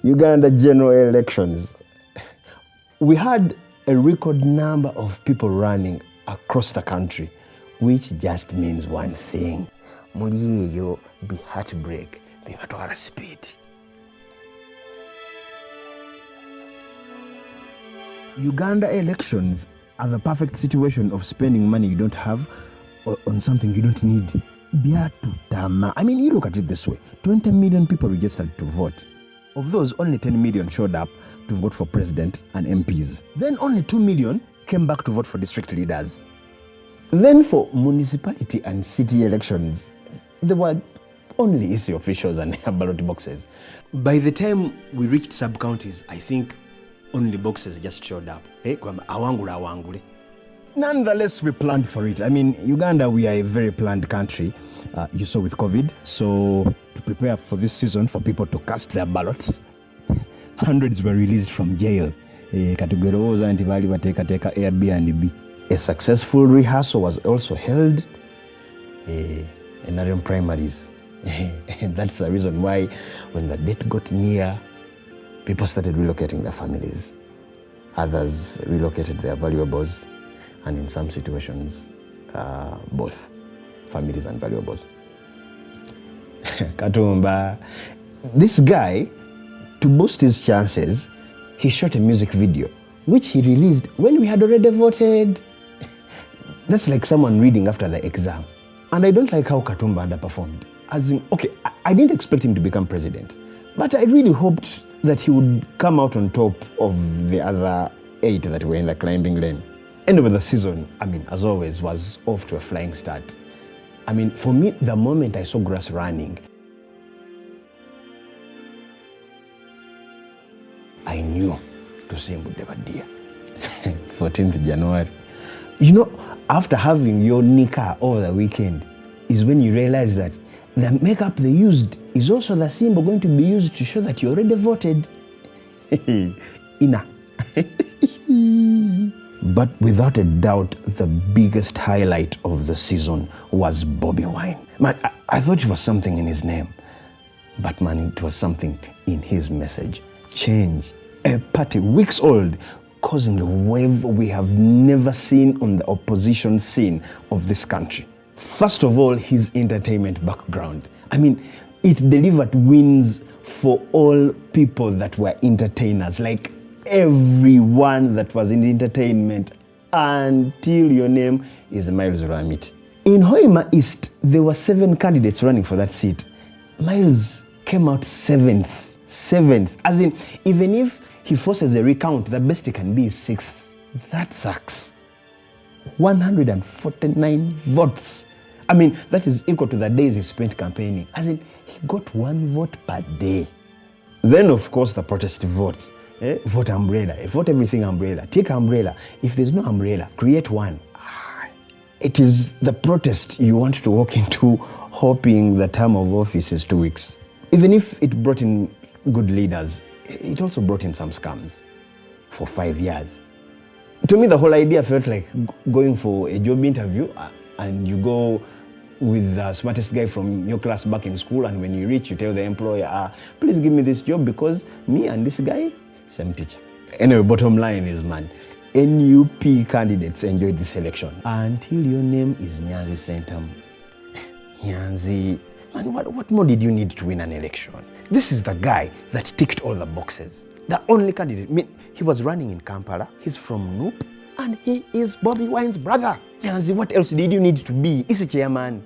Uganda general elections. We had a record number of people running across the country, which just means one thing. Muliyo be heartbreak, be batwala speed. Uganda elections are the perfect situation of spending money you don't have on something you don't need. I mean, you look at it this way. 20 million people registered to vote. Of those, only 10 million showed up to vote for president and MPs. Then only 2 million came back to vote for district leaders. Then for municipality and city elections, there were only EC officials and ballot boxes. By the time we reached sub-counties, I think only boxes just showed up. Nonetheless, we planned for it. I mean, Uganda, we are a very planned country. You saw with COVID. So to prepare for this season for people to cast their ballots, hundreds were released from jail. A successful rehearsal was also held in Narium primaries. That's the reason why when the date got near, people started relocating their families. Others relocated their valuables, and in some situations, both families and valuables. Katumba, this guy, to boost his chances, he shot a music video, which he released when we had already voted. That's like someone reading after the exam. And I don't like how Katumba underperformed. As in, okay, I didn't expect him to become president, but I really hoped that he would come out on top of the other 8 that were in the climbing lane. Anyway, the season, I mean, as always, was off to a flying start. I mean, for me, the moment I saw grass running, I knew to say Mbudebadia. 14th January. You know, after having your nika over the weekend is when you realize that the makeup they used is also the symbol going to be used to show that you already voted. Ina. But without a doubt, the biggest highlight of the season was Bobby Wine. Man, I thought it was something in his name, but man, it was something in his message. Change. A party weeks old, causing a wave we have never seen on the opposition scene of this country. First of all, his entertainment background. I mean, it delivered wins for all people that were entertainers, like everyone that was in entertainment until your name is Miles Ramit. In Hoima East, there were 7 candidates running for that seat. Miles came out 7th. 7th. As in, even if he forces a recount, the best he can be is 6th. That sucks. 149 votes. I mean, that is equal to the days he spent campaigning. As in, he got 1 vote per day. Then, of course, the protest vote. Vote umbrella. Vote everything umbrella. Take umbrella. If there's no umbrella, create one. It is the protest you want to walk into hoping the term of office is 2 weeks. Even if it brought in good leaders, it also brought in some scams for 5 years. To me, the whole idea felt like going for a job interview and you go with the smartest guy from your class back in school, and when you reach, you tell the employer, please give me this job because me and this guy, same teacher. Anyway, bottom line is, man, NUP candidates enjoyed this election until your name is Nyanzi Centum. Nyanzi, man, what more did you need to win an election? This is the guy that ticked all the boxes. The only candidate. I mean, he was running in Kampala. He's from Noop, and he is Bobby Wine's brother. Nyanzi, what else did you need to be? He's a chairman.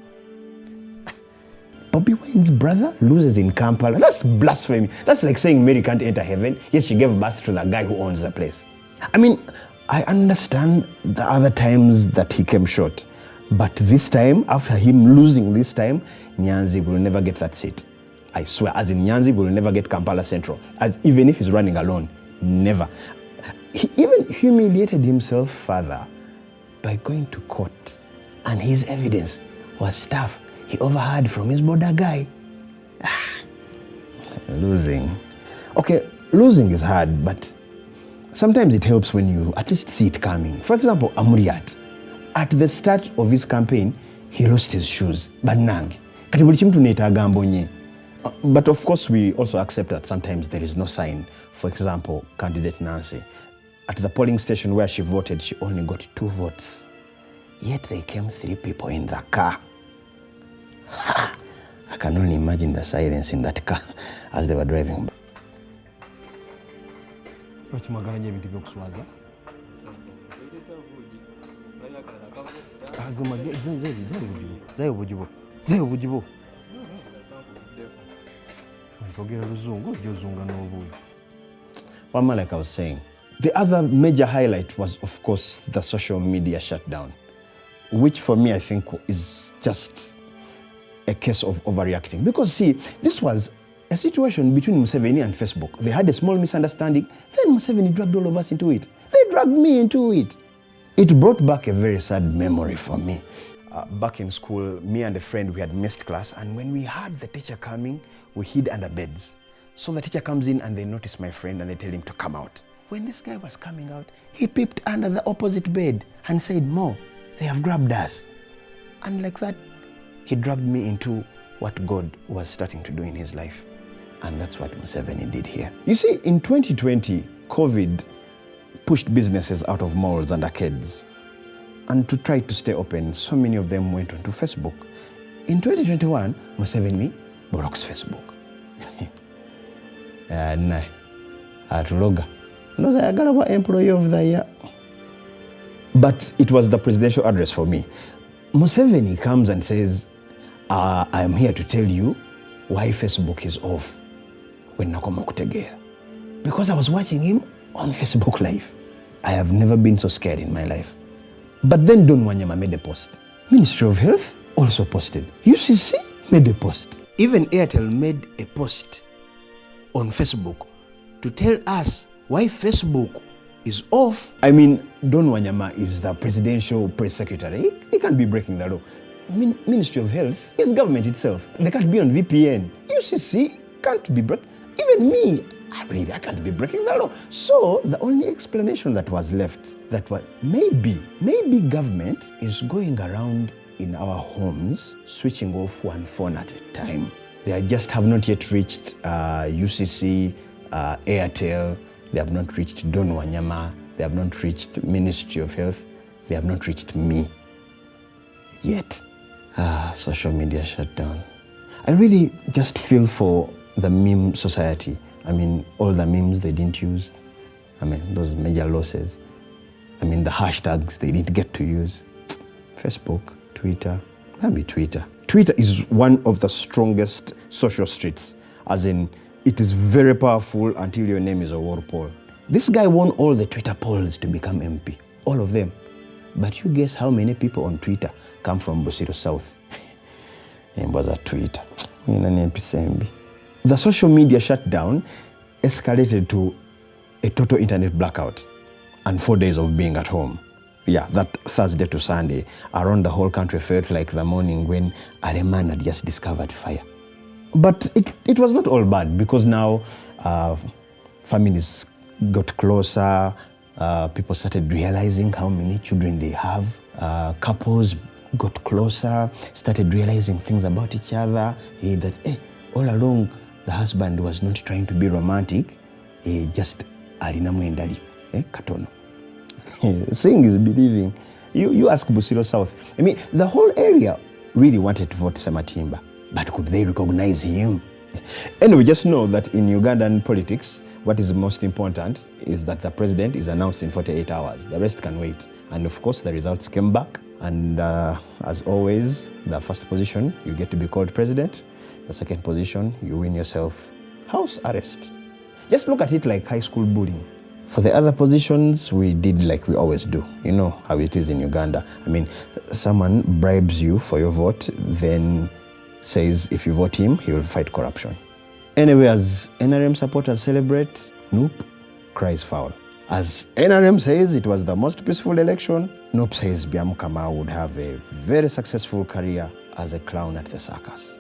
Bobby Wine's brother loses in Kampala. That's blasphemy. That's like saying Mary can't enter heaven, yet she gave birth to the guy who owns the place. I mean, I understand the other times that he came short, but this time, after him losing this time, Nyanzi will never get that seat. I swear, as in Nyanzi will never get Kampala Central, as even if he's running alone, never. He even humiliated himself further by going to court, and his evidence was stuff he overheard from his border guy. Losing. Okay, losing is hard, but sometimes it helps when you at least see it coming. For example, Amuriat. At the start of his campaign, he lost his shoes. But nang. Kati buli chimu tuneetaaga mbonye. But of course, we also accept that sometimes there is no sign. For example, candidate Nancy, at the polling station where she voted, she only got 2 votes. Yet they came 3 people in the car. I can only imagine the silence in that car as they were driving. Well, like I was saying, the other major highlight was, of course, the social media shutdown, which for me, I think, is just a case of overreacting. Because, see, this was a situation between Museveni and Facebook. They had a small misunderstanding, then Museveni dragged all of us into it. They dragged me into it. It brought back a very sad memory for me. Back in school, me and a friend, we had missed class, and when we heard the teacher coming, we hid under beds. So the teacher comes in and they notice my friend and they tell him to come out. When this guy was coming out, he peeped under the opposite bed and said, "Mo, they have grabbed us." And like that, he dragged me into what God was starting to do in his life. And that's what Museveni did here. You see, in 2020, COVID pushed businesses out of malls and arcades. And to try to stay open, so many of them went onto Facebook. In 2021, Museveni blocks Facebook. Employee of the year. But it was the presidential address for me. Museveni comes and says, I am here to tell you why Facebook is off. Because I was watching him on Facebook Live. I have never been so scared in my life. But then Don Wanyama made a post. Ministry of Health also posted. UCC made a post. Even Airtel made a post on Facebook to tell us why Facebook is off. I mean, Don Wanyama is the presidential press secretary. He can't be breaking the law. Ministry of Health is government itself. They can't be on VPN. UCC can't be breaking. Even me, I can't be breaking the law. So the only explanation that was left, that was maybe government is going around in our homes, switching off one phone at a time. They just have not yet reached UCC, Airtel. They have not reached Don Wanyama. They have not reached Ministry of Health. They have not reached me yet. Social media shut down. I really just feel for the meme society. I mean, all the memes they didn't use. I mean, those major losses. I mean, the hashtags they didn't get to use. Facebook, Twitter, maybe Twitter. Twitter is one of the strongest social streets, as in, it is very powerful until your name is a war poll. This guy won all the Twitter polls to become MP, all of them. But you guess how many people on Twitter come from Busiro South? And was a Twitter. The social media shutdown escalated to a total internet blackout and 4 days of being at home. Yeah, that Thursday to Sunday, around the whole country felt like the morning when Aleman had just discovered fire. But it was not all bad, because now families got closer, people started realizing how many children they have, couples got closer, started realizing things about each other, that all along the husband was not trying to be romantic, just alinamu endali, katono. Seeing is believing. You ask Busiro South. I mean, the whole area really wanted to vote Sematimba, but could they recognize him? Anyway, just know that in Ugandan politics, what is most important is that the president is announced in 48 hours. The rest can wait. And of course, the results came back. And as always, the first position, you get to be called president. The second position, you win yourself house arrest. Just look at it like high school bullying. For the other positions, we did like we always do. You know how it is in Uganda. I mean, someone bribes you for your vote, then says if you vote him, he will fight corruption. Anyway, as NRM supporters celebrate, Noop cries foul. As NRM says it was the most peaceful election, Noop says Biamukama would have a very successful career as a clown at the circus.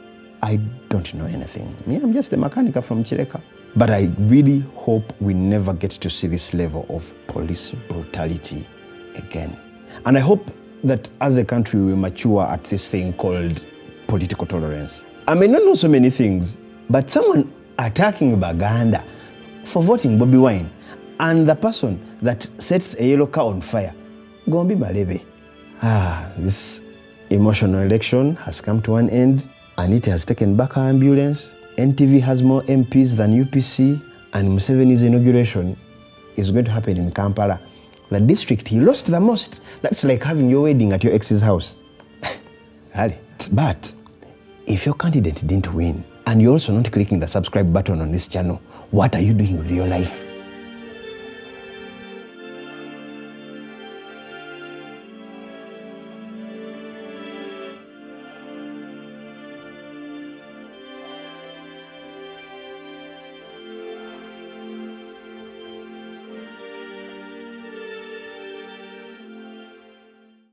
I don't know anything. Me, I'm just a mechanic from Chireka. But I really hope we never get to see this level of police brutality again. And I hope that as a country we mature at this thing called political tolerance. I may not know so many things, But someone attacking Baganda for voting Bobi Wine and the person that sets a yellow car on fire, Gombi Malebe. This emotional election has come to an end, and it has taken back our ambulance. NTV has more MPs than UPC, and Museveni's inauguration is going to happen in Kampala, the district he lost the most. That's like having your wedding at your ex's house. But if your candidate didn't win, and you're also not clicking the subscribe button on this channel, what are you doing with your life?